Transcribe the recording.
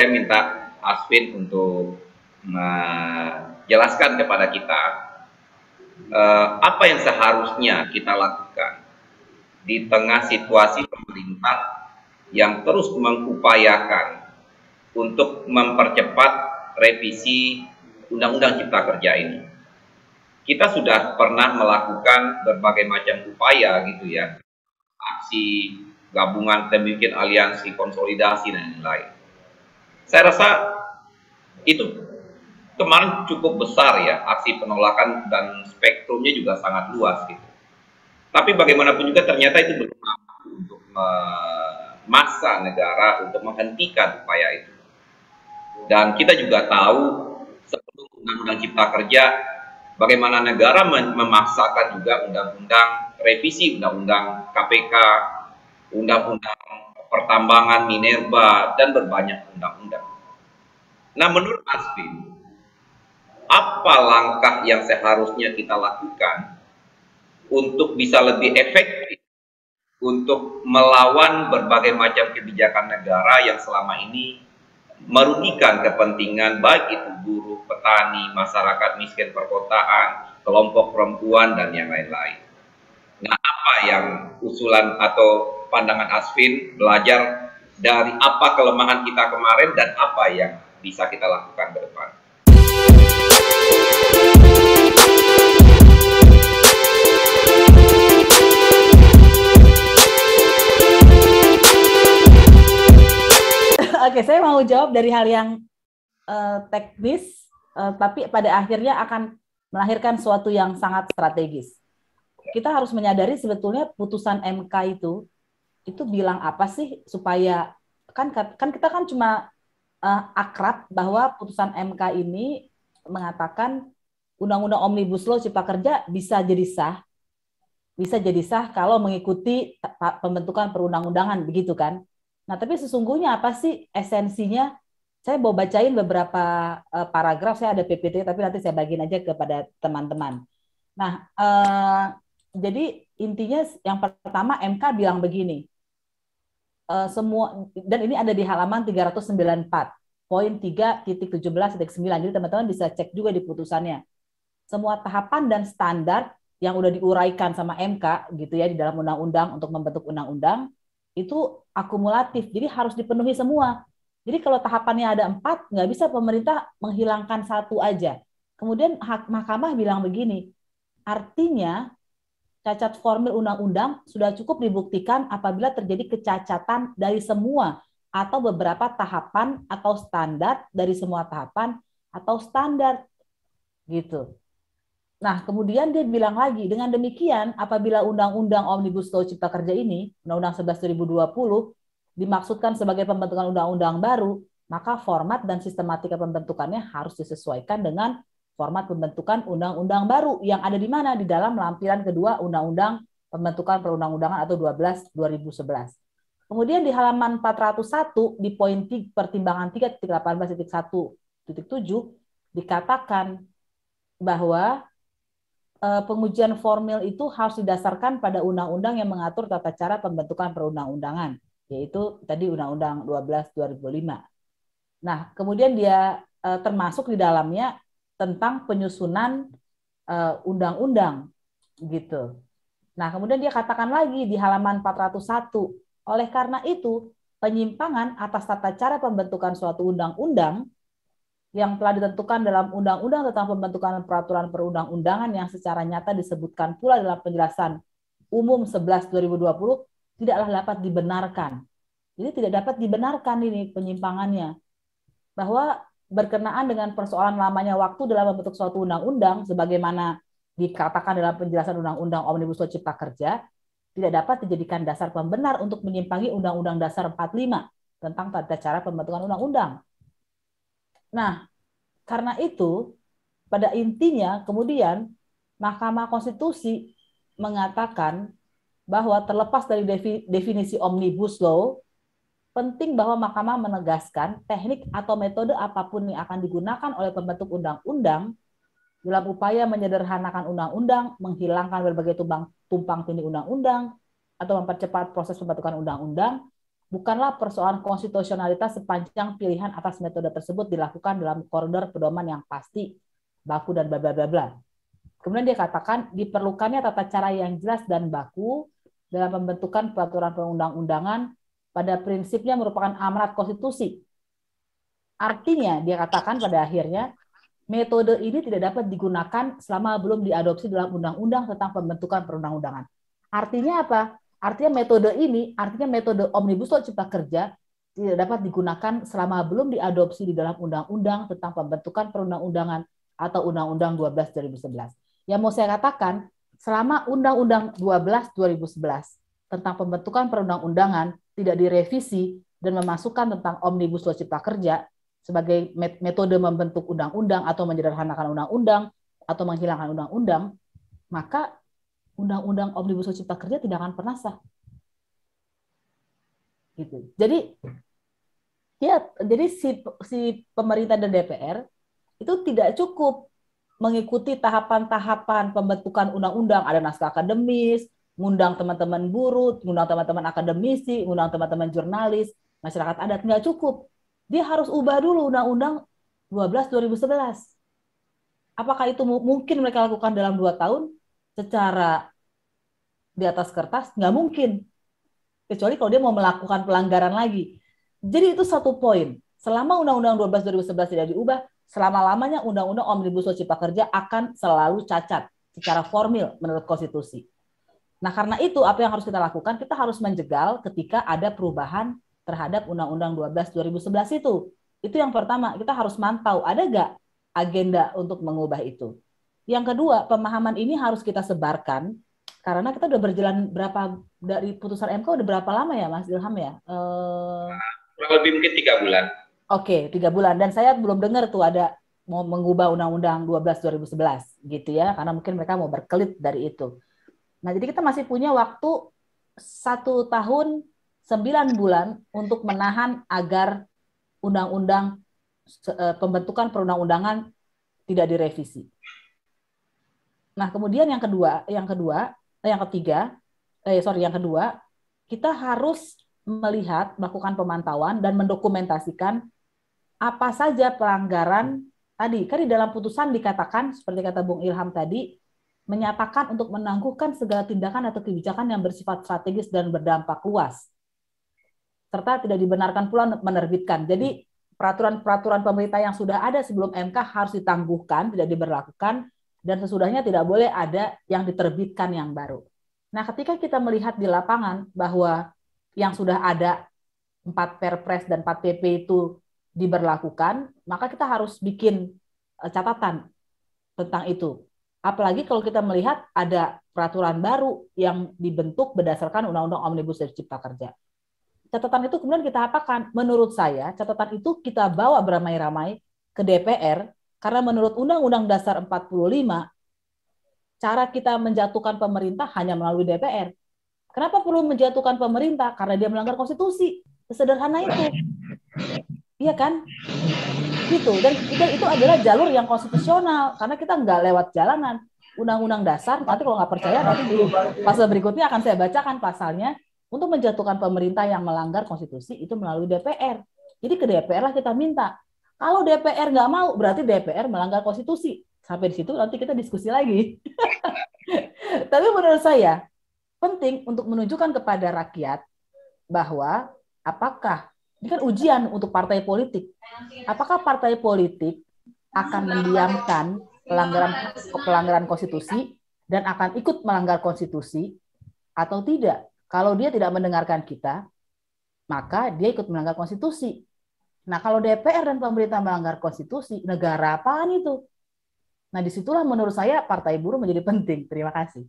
saya minta Asvin untuk menjelaskan kepada kita apa yang seharusnya kita lakukan di tengah situasi pemerintah yang terus mengupayakan untuk mempercepat revisi Undang-Undang Cipta Kerja ini. Kita sudah pernah melakukan berbagai macam upaya gitu ya, aksi gabungan, bikin aliansi, konsolidasi dan lain-lain. Saya rasa itu kemarin cukup besar ya, aksi penolakan dan spektrumnya juga sangat luas gitu. Tapi bagaimanapun juga ternyata itu belum mampu untuk memaksa negara untuk menghentikan upaya itu. Dan kita juga tahu sebelum Undang-Undang Cipta Kerja, bagaimana negara memaksakan juga undang-undang revisi Undang-Undang KPK, Undang-Undang Pertambangan, Minerba, dan berbanyak undang-undang. Nah, menurut Asvin, apa langkah yang seharusnya kita lakukan untuk bisa lebih efektif untuk melawan berbagai macam kebijakan negara yang selama ini merugikan kepentingan baik itu buruh, petani, masyarakat miskin perkotaan, kelompok perempuan, dan yang lain-lain. Nah, apa yang usulan atau pandangan Asvin belajar dari apa kelemahan kita kemarin dan apa yang bisa kita lakukan ke depan? Oke, saya mau jawab dari hal yang teknis, tapi pada akhirnya akan melahirkan sesuatu yang sangat strategis. Kita harus menyadari sebetulnya putusan MK itu bilang apa sih supaya kan kita kan cuma akrab bahwa putusan MK ini mengatakan Undang-Undang Omnibus Law Cipta Kerja bisa jadi sah kalau mengikuti pembentukan perundang-undangan, begitu kan? Nah, tapi sesungguhnya apa sih esensinya? Saya mau bacain beberapa paragraf, saya ada PPT, tapi nanti saya bagiin aja kepada teman-teman. Nah, jadi intinya yang pertama MK bilang begini, semua, dan ini ada di halaman 394, poin 3.17.9, jadi teman-teman bisa cek juga di putusannya. Semua tahapan dan standar yang udah diuraikan sama MK gitu ya di dalam undang-undang untuk membentuk undang-undang, itu akumulatif, jadi harus dipenuhi semua. Jadi kalau tahapannya ada 4, nggak bisa pemerintah menghilangkan satu aja. Kemudian mahkamah bilang begini, artinya cacat formil undang-undang sudah cukup dibuktikan apabila terjadi kecacatan dari semua atau beberapa tahapan atau standar dari semua tahapan atau standar gitu. Nah, kemudian dia bilang lagi, dengan demikian apabila Undang-Undang Omnibus Law Cipta Kerja ini, Undang-Undang 11/2020, dimaksudkan sebagai pembentukan undang-undang baru, maka format dan sistematika pembentukannya harus disesuaikan dengan format pembentukan undang-undang baru yang ada di mana? Di dalam lampiran kedua Undang-Undang Pembentukan Perundang-undangan atau 12/2011. Kemudian di halaman 401 di poin pertimbangan 3.18.1.7 dikatakan bahwa pengujian formil itu harus didasarkan pada undang-undang yang mengatur tata cara pembentukan perundang-undangan, yaitu tadi Undang-Undang 12/2005. Nah, kemudian dia termasuk di dalamnya tentang penyusunan undang-undang gitu. Nah, kemudian dia katakan lagi di halaman 401, oleh karena itu penyimpangan atas tata cara pembentukan suatu undang-undang yang telah ditentukan dalam Undang-Undang tentang Pembentukan Peraturan Perundang-undangan yang secara nyata disebutkan pula dalam penjelasan umum 11/2020 tidaklah dapat dibenarkan. Jadi tidak dapat dibenarkan ini penyimpangannya. Bahwa berkenaan dengan persoalan lamanya waktu dalam membentuk suatu undang-undang sebagaimana dikatakan dalam penjelasan Undang-Undang Omnibus Law Cipta Kerja, tidak dapat dijadikan dasar pembenar untuk menyimpangi Undang-Undang Dasar 45 tentang tata cara pembentukan undang-undang. Nah, karena itu, pada intinya kemudian Mahkamah Konstitusi mengatakan bahwa terlepas dari definisi Omnibus Law, penting bahwa Mahkamah menegaskan teknik atau metode apapun yang akan digunakan oleh pembentuk undang-undang dalam upaya menyederhanakan undang-undang, menghilangkan berbagai tumpang tindih undang-undang, atau mempercepat proses pembentukan undang-undang, bukanlah persoalan konstitusionalitas sepanjang pilihan atas metode tersebut dilakukan dalam koridor pedoman yang pasti, baku, dan bla bla bla bla. Kemudian dia katakan diperlukannya tata cara yang jelas dan baku dalam pembentukan peraturan perundang-undangan pada prinsipnya merupakan amanat konstitusi. Artinya dia katakan pada akhirnya metode ini tidak dapat digunakan selama belum diadopsi dalam undang-undang tentang pembentukan perundang-undangan. Artinya apa? Artinya metode Omnibus Law Cipta Kerja tidak dapat digunakan selama belum diadopsi di dalam undang-undang tentang pembentukan perundang-undangan atau Undang-Undang 12 2011. Yang mau saya katakan, selama Undang-Undang 12 2011 tentang pembentukan perundang-undangan tidak direvisi dan memasukkan tentang Omnibus Law Cipta Kerja sebagai metode membentuk undang-undang atau menyederhanakan undang-undang atau menghilangkan undang-undang, maka undang-undang Omnibus Law Cipta Kerja tidak akan pernah sah. Gitu. Jadi si pemerintah dan DPR itu tidak cukup mengikuti tahapan-tahapan pembentukan undang-undang, ada naskah akademis, ngundang teman-teman buruh, ngundang teman-teman akademisi, ngundang teman-teman jurnalis, masyarakat adat, nggak cukup. Dia harus ubah dulu Undang-Undang 12 2011. Apakah itu mungkin mereka lakukan dalam 2 tahun secara di atas kertas? Nggak mungkin. Kecuali kalau dia mau melakukan pelanggaran lagi. Jadi itu satu poin. Selama Undang-Undang 12 2011 tidak diubah, selama-lamanya Undang-Undang Omnibus Law Cipta Kerja akan selalu cacat secara formil menurut konstitusi. Nah, karena itu apa yang harus kita lakukan? Kita harus menjegal ketika ada perubahan terhadap Undang-Undang 12 2011 itu. Itu yang pertama, kita harus mantau ada nggak agenda untuk mengubah itu. Yang kedua, pemahaman ini harus kita sebarkan karena kita udah berjalan dari putusan MK udah berapa lama ya Mas Ilham ya? Kurang lebih mungkin 3 bulan. Oke, 3 bulan. Dan saya belum dengar tuh ada mau mengubah Undang-Undang 12 2011 gitu ya, karena mungkin mereka mau berkelit dari itu. Nah, jadi kita masih punya waktu 1 tahun 9 bulan untuk menahan agar undang-undang pembentukan perundang-undangan tidak direvisi. Nah, kemudian yang kedua, kita harus melakukan pemantauan dan mendokumentasikan apa saja pelanggaran tadi. Kan di dalam putusan dikatakan, seperti kata Bung Ilham tadi, menyatakan untuk menangguhkan segala tindakan atau kebijakan yang bersifat strategis dan berdampak luas, serta tidak dibenarkan pula menerbitkan. Jadi peraturan-peraturan pemerintah yang sudah ada sebelum MK harus ditangguhkan, tidak diberlakukan, dan sesudahnya tidak boleh ada yang diterbitkan yang baru. Nah, ketika kita melihat di lapangan bahwa yang sudah ada 4 Perpres dan 4 PP itu diberlakukan, maka kita harus bikin catatan tentang itu. Apalagi kalau kita melihat ada peraturan baru yang dibentuk berdasarkan Undang-Undang Omnibus Law Cipta Kerja. Catatan itu kemudian kita apakan? Menurut saya, catatan itu kita bawa beramai-ramai ke DPR, karena menurut Undang-Undang Dasar 45, cara kita menjatuhkan pemerintah hanya melalui DPR. Kenapa perlu menjatuhkan pemerintah? Karena dia melanggar konstitusi. Sesederhana itu. Iya kan? Gitu. Dan itu adalah jalur yang konstitusional. Karena kita nggak lewat jalanan. Undang-Undang Dasar, nanti kalau nggak percaya, nanti di pasal berikutnya akan saya bacakan pasalnya. Untuk menjatuhkan pemerintah yang melanggar konstitusi itu melalui DPR. Jadi ke DPR lah kita minta. Kalau DPR nggak mau, berarti DPR melanggar konstitusi. Sampai di situ nanti kita diskusi lagi. Tapi menurut saya, penting untuk menunjukkan kepada rakyat bahwa apakah, ini kan ujian untuk partai politik, apakah partai politik akan mendiamkan pelanggaran konstitusi dan akan ikut melanggar konstitusi atau tidak. Kalau dia tidak mendengarkan kita, maka dia ikut melanggar konstitusi. Nah, kalau DPR dan pemerintah melanggar konstitusi, negara apaan itu? Nah, disitulah menurut saya Partai Buruh menjadi penting. Terima kasih.